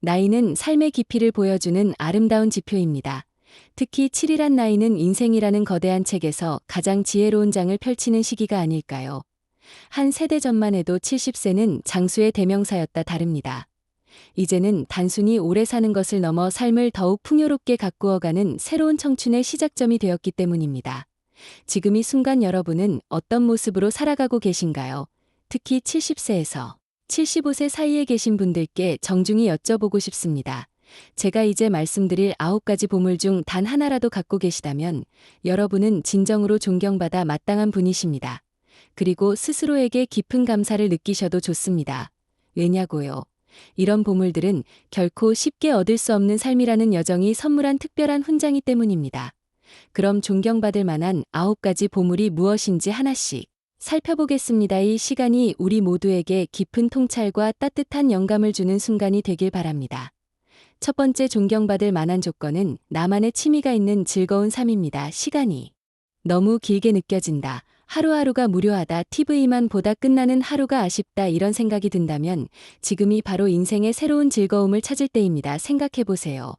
나이는 삶의 깊이를 보여주는 아름다운 지표입니다. 특히 7이란 나이는 인생이라는 거대한 책에서 가장 지혜로운 장을 펼치는 시기가 아닐까요? 한 세대 전만 해도 70세는 장수의 대명사였다 다릅니다. 이제는 단순히 오래 사는 것을 넘어 삶을 더욱 풍요롭게 가꾸어가는 새로운 청춘의 시작점이 되었기 때문입니다. 지금 이 순간 여러분은 어떤 모습으로 살아가고 계신가요? 특히 70세에서 75세 사이에 계신 분들께 정중히 여쭤보고 싶습니다. 제가 이제 말씀드릴 9가지 보물 중 단 하나라도 갖고 계시다면 여러분은 진정으로 존경받아 마땅한 분이십니다. 그리고 스스로에게 깊은 감사를 느끼셔도 좋습니다. 왜냐고요? 이런 보물들은 결코 쉽게 얻을 수 없는 삶이라는 여정이 선물한 특별한 훈장이 때문입니다. 그럼 존경받을 만한 9가지 보물이 무엇인지 하나씩 살펴보겠습니다. 이 시간이 우리 모두에게 깊은 통찰과 따뜻한 영감을 주는 순간이 되길 바랍니다. 첫 번째 존경받을 만한 조건은 나만의 취미가 있는 즐거운 삶입니다. 시간이 너무 길게 느껴진다. 하루하루가 무료하다. TV만 보다 끝나는 하루가 아쉽다. 이런 생각이 든다면 지금이 바로 인생의 새로운 즐거움을 찾을 때입니다. 생각해보세요.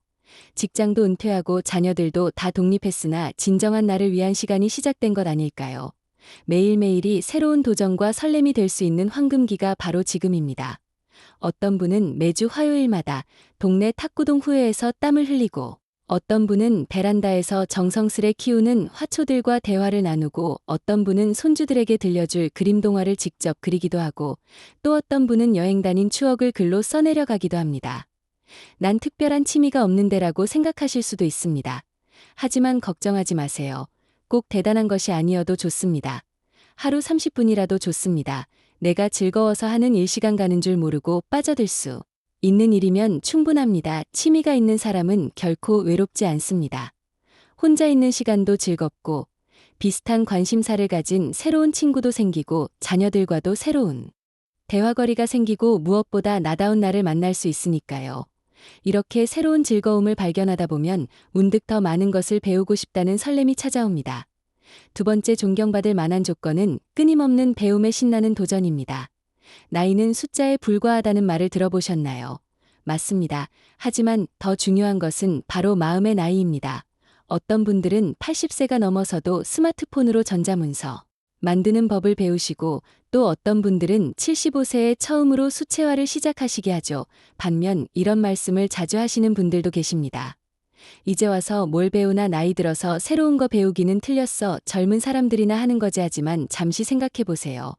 직장도 은퇴하고 자녀들도 다 독립했으나 진정한 나를 위한 시간이 시작된 것 아닐까요? 매일매일이 새로운 도전과 설렘이 될 수 있는 황금기가 바로 지금입니다. 어떤 분은 매주 화요일마다 동네 탁구동 후회에서 땀을 흘리고, 어떤 분은 베란다에서 정성스레 키우는 화초들과 대화를 나누고, 어떤 분은 손주들에게 들려줄 그림 동화를 직접 그리기도 하고, 또 어떤 분은 여행 다닌 추억을 글로 써내려 가기도 합니다. 난 특별한 취미가 없는데라고 생각하실 수도 있습니다. 하지만 걱정하지 마세요. 꼭 대단한 것이 아니어도 좋습니다. 하루 30분이라도 좋습니다. 내가 즐거워서 하는 일, 시간 가는 줄 모르고 빠져들 수 있는 일이면 충분합니다. 취미가 있는 사람은 결코 외롭지 않습니다. 혼자 있는 시간도 즐겁고, 비슷한 관심사를 가진 새로운 친구도 생기고, 자녀들과도 새로운 대화거리가 생기고, 무엇보다 나다운 나를 만날 수 있으니까요. 이렇게 새로운 즐거움을 발견하다 보면 문득 더 많은 것을 배우고 싶다는 설렘이 찾아옵니다. 두 번째 존경받을 만한 조건은 끊임없는 배움에 신나는 도전입니다. 나이는 숫자에 불과하다는 말을 들어보셨나요? 맞습니다. 하지만 더 중요한 것은 바로 마음의 나이입니다. 어떤 분들은 80세가 넘어서도 스마트폰으로 전자문서 만드는 법을 배우시고, 또 어떤 분들은 75세에 처음으로 수채화를 시작하시게 하죠. 반면 이런 말씀을 자주 하시는 분들도 계십니다. 이제 와서 뭘 배우나, 나이 들어서 새로운 거 배우기는 틀렸어. 젊은 사람들이나 하는 거지. 하지만 잠시 생각해 보세요.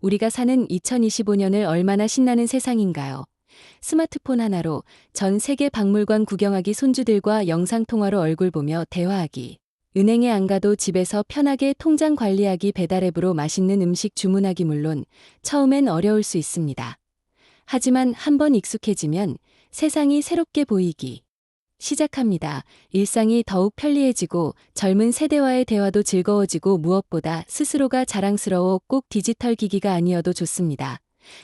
우리가 사는 2025년을 얼마나 신나는 세상인가요? 스마트폰 하나로 전 세계 박물관 구경하기, 손주들과 영상통화로 얼굴 보며 대화하기, 은행에 안 가도 집에서 편하게 통장 관리하기, 배달앱으로 맛있는 음식 주문하기. 물론 처음엔 어려울 수 있습니다. 하지만 한번 익숙해지면 세상이 새롭게 보이기 시작합니다. 일상이 더욱 편리해지고, 젊은 세대와의 대화도 즐거워지고, 무엇보다 스스로가 자랑스러워 꼭 디지털 기기가 아니어도 좋습니다.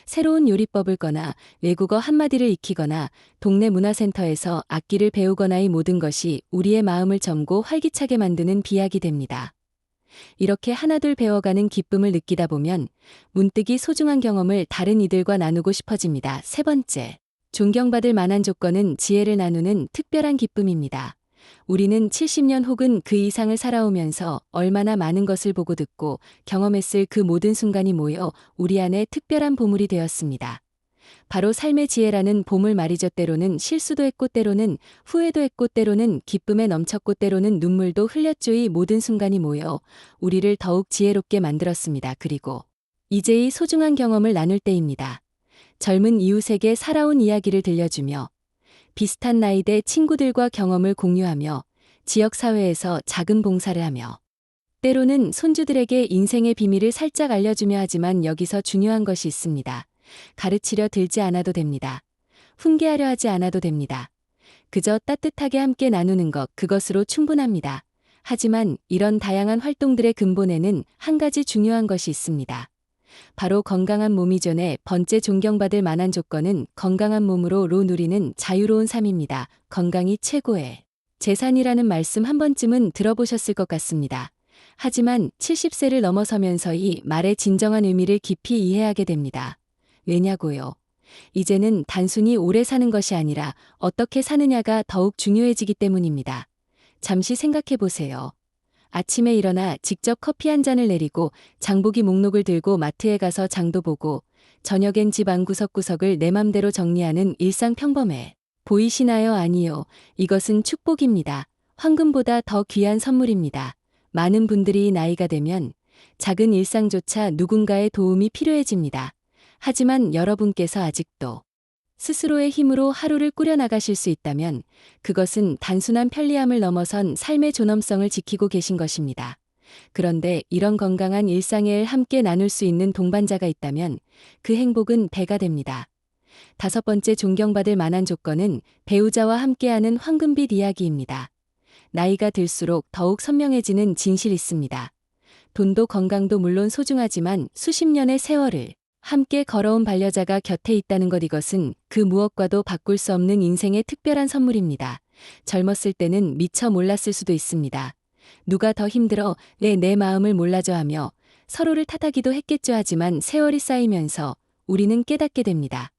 새로운 요리법을 거나, 외국어 한마디를 익히거나, 동네 문화센터에서 악기를 배우거나, 이 모든 것이 우리의 마음을 젊고 활기차게 만드는 비약이 됩니다. 이렇게 하나둘 배워가는 기쁨을 느끼다 보면 문득 이 소중한 경험을 다른 이들과 나누고 싶어집니다. 세 번째, 존경받을 만한 조건은 지혜를 나누는 특별한 기쁨입니다. 우리는 70년 혹은 그 이상을 살아오면서 얼마나 많은 것을 보고 듣고 경험했을 그 모든 순간이 모여 우리 안에 특별한 보물이 되었습니다. 바로 삶의 지혜라는 보물 말이죠. 때로는 실수도 했고, 때로는 후회도 했고, 때로는 기쁨에 넘쳤고, 때로는 눈물도 흘렸죠. 이 모든 순간이 모여 우리를 더욱 지혜롭게 만들었습니다. 그리고 이제 이 소중한 경험을 나눌 때입니다. 젊은 이웃에게 살아온 이야기를 들려주며, 비슷한 나이대 친구들과 경험을 공유하며, 지역사회에서 작은 봉사를 하며, 때로는 손주들에게 인생의 비밀을 살짝 알려주며. 하지만 여기서 중요한 것이 있습니다. 가르치려 들지 않아도 됩니다. 훈계하려 하지 않아도 됩니다. 그저 따뜻하게 함께 나누는 것, 그것으로 충분합니다. 하지만 이런 다양한 활동들의 근본에는 한 가지 중요한 것이 있습니다. 바로 건강한 몸이죠. 네 번째 존경받을 만한 조건은 건강한 몸으로 누리는 자유로운 삶입니다. 건강이 최고의 재산이라는 말씀 한 번쯤은 들어보셨을 것 같습니다. 하지만 70세를 넘어서면서 이 말의 진정한 의미를 깊이 이해하게 됩니다. 왜냐고요? 이제는 단순히 오래 사는 것이 아니라 어떻게 사느냐가 더욱 중요해지기 때문입니다. 잠시 생각해 보세요. 아침에 일어나 직접 커피 한 잔을 내리고 장보기 목록을 들고 마트에 가서 장도 보고 저녁엔 집 안 구석구석을 내 맘대로 정리하는 일상 평범해 보이시나요? 아니요. 이것은 축복입니다. 황금보다 더 귀한 선물입니다. 많은 분들이 나이가 되면 작은 일상조차 누군가의 도움이 필요해집니다. 하지만 여러분께서 아직도 스스로의 힘으로 하루를 꾸려나가실 수 있다면 그것은 단순한 편리함을 넘어선 삶의 존엄성을 지키고 계신 것입니다. 그런데 이런 건강한 일상을 함께 나눌 수 있는 동반자가 있다면 그 행복은 배가 됩니다. 다섯 번째 존경받을 만한 조건은 배우자와 함께하는 황금빛 이야기입니다. 나이가 들수록 더욱 선명해지는 진실이 있습니다. 돈도 건강도 물론 소중하지만 수십 년의 세월을 함께 걸어온 반려자가 곁에 있다는 것, 이것은 그 무엇과도 바꿀 수 없는 인생의 특별한 선물입니다. 젊었을 때는 미처 몰랐을 수도 있습니다. 누가 더 힘들어 내 마음을 몰라줘 하며 서로를 탓하기도 했겠죠. 하지만 세월이 쌓이면서 우리는 깨닫게 됩니다.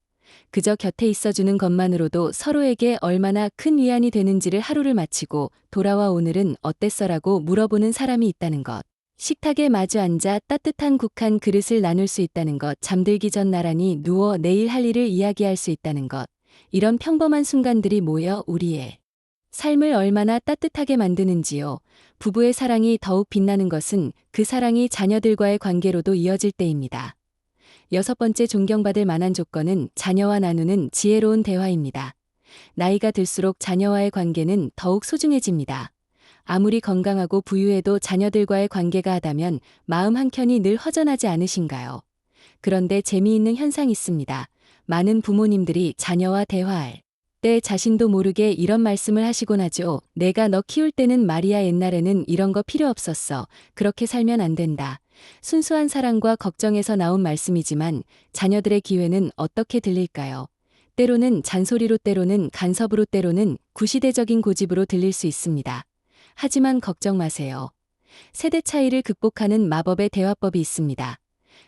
그저 곁에 있어주는 것만으로도 서로에게 얼마나 큰 위안이 되는지를. 하루를 마치고 돌아와 오늘은 어땠어라고 물어보는 사람이 있다는 것. 식탁에 마주 앉아 따뜻한 국 한 그릇을 나눌 수 있다는 것. 잠들기 전 나란히 누워 내일 할 일을 이야기할 수 있다는 것. 이런 평범한 순간들이 모여 우리의 삶을 얼마나 따뜻하게 만드는지요. 부부의 사랑이 더욱 빛나는 것은 그 사랑이 자녀들과의 관계로도 이어질 때입니다. 여섯 번째 존경받을 만한 조건은 자녀와 나누는 지혜로운 대화입니다. 나이가 들수록 자녀와의 관계는 더욱 소중해집니다. 아무리 건강하고 부유해도 자녀들과의 관계가 하다면 마음 한켠이 늘 허전하지 않으신가요? 그런데 재미있는 현상이 있습니다. 많은 부모님들이 자녀와 대화할 때 자신도 모르게 이런 말씀을 하시곤 하죠. 내가 너 키울 때는 말이야, 옛날에는 이런 거 필요 없었어. 그렇게 살면 안 된다. 순수한 사랑과 걱정에서 나온 말씀이지만 자녀들의 기회는 어떻게 들릴까요? 때로는 잔소리로, 때로는 간섭으로, 때로는 구시대적인 고집으로 들릴 수 있습니다. 하지만 걱정 마세요. 세대 차이를 극복하는 마법의 대화법이 있습니다.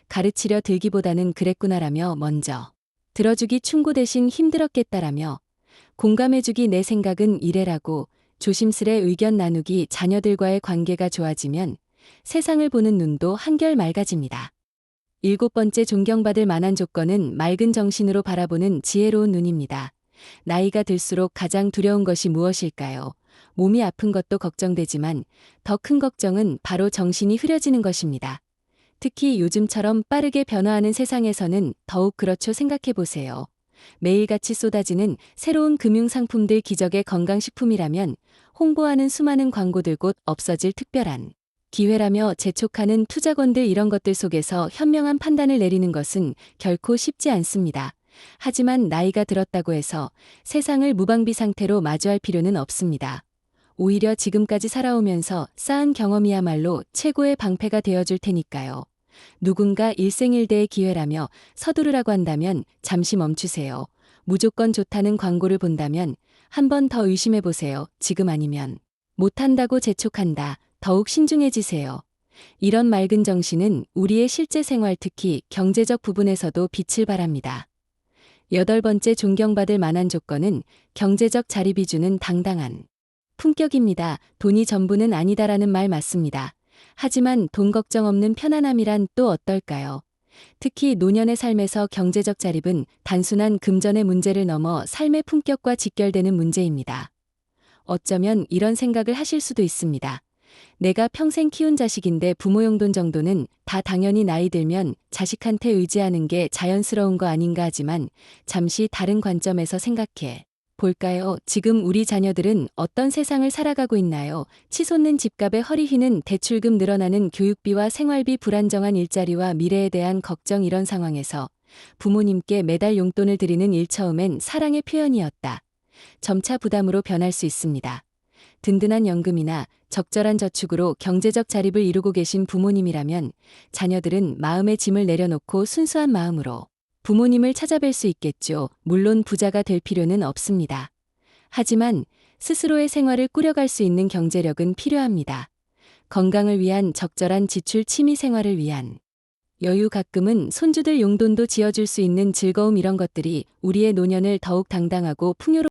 가르치려 들기보다는 그랬구나라며 먼저 들어주기, 충고 대신 힘들었겠다라며 공감해주기, 내 생각은 이래라고 조심스레 의견 나누기. 자녀들과의 관계가 좋아지면 세상을 보는 눈도 한결 맑아집니다. 일곱 번째 존경받을 만한 조건은 맑은 정신으로 바라보는 지혜로운 눈입니다. 나이가 들수록 가장 두려운 것이 무엇일까요? 몸이 아픈 것도 걱정되지만 더 큰 걱정은 바로 정신이 흐려지는 것입니다. 특히 요즘처럼 빠르게 변화하는 세상에서는 더욱 그렇죠. 생각해 보세요. 매일같이 쏟아지는 새로운 금융상품들, 기적의 건강식품이라면 홍보하는 수많은 광고들, 곧 없어질 특별한 기회라며 재촉하는 투자건들, 이런 것들 속에서 현명한 판단을 내리는 것은 결코 쉽지 않습니다. 하지만 나이가 들었다고 해서 세상을 무방비 상태로 마주할 필요는 없습니다. 오히려 지금까지 살아오면서 쌓은 경험이야말로 최고의 방패가 되어줄 테니까요. 누군가 일생일대의 기회라며 서두르라고 한다면 잠시 멈추세요. 무조건 좋다는 광고를 본다면 한 번 더 의심해 보세요. 지금 아니면 못한다고 재촉한다. 더욱 신중해지세요. 이런 맑은 정신은 우리의 실제 생활, 특히 경제적 부분에서도 빛을 발합니다. 여덟 번째 존경받을 만한 조건은 경제적 자립이 주는 당당한 품격입니다. 돈이 전부는 아니다라는 말 맞습니다. 하지만 돈 걱정 없는 편안함이란 또 어떨까요? 특히 노년의 삶에서 경제적 자립은 단순한 금전의 문제를 넘어 삶의 품격과 직결되는 문제입니다. 어쩌면 이런 생각을 하실 수도 있습니다. 내가 평생 키운 자식인데 부모 용돈 정도는 다 당연히 나이 들면 자식한테 의지하는 게 자연스러운 거 아닌가. 하지만 잠시 다른 관점에서 생각해 볼까요? 지금 우리 자녀들은 어떤 세상을 살아가고 있나요? 치솟는 집값에 허리 휘는 대출금, 늘어나는 교육비와 생활비, 불안정한 일자리와 미래에 대한 걱정, 이런 상황에서 부모님께 매달 용돈을 드리는 일, 처음엔 사랑의 표현이었다. 점차 부담으로 변할 수 있습니다. 든든한 연금이나 적절한 저축으로 경제적 자립을 이루고 계신 부모님이라면 자녀들은 마음의 짐을 내려놓고 순수한 마음으로 부모님을 찾아뵐 수 있겠죠. 물론 부자가 될 필요는 없습니다. 하지만 스스로의 생활을 꾸려갈 수 있는 경제력은 필요합니다. 건강을 위한 적절한 지출, 취미 생활을 위한 여유, 가끔은 손주들 용돈도 지어줄 수 있는 즐거움, 이런 것들이 우리의 노년을 더욱 당당하고 풍요롭게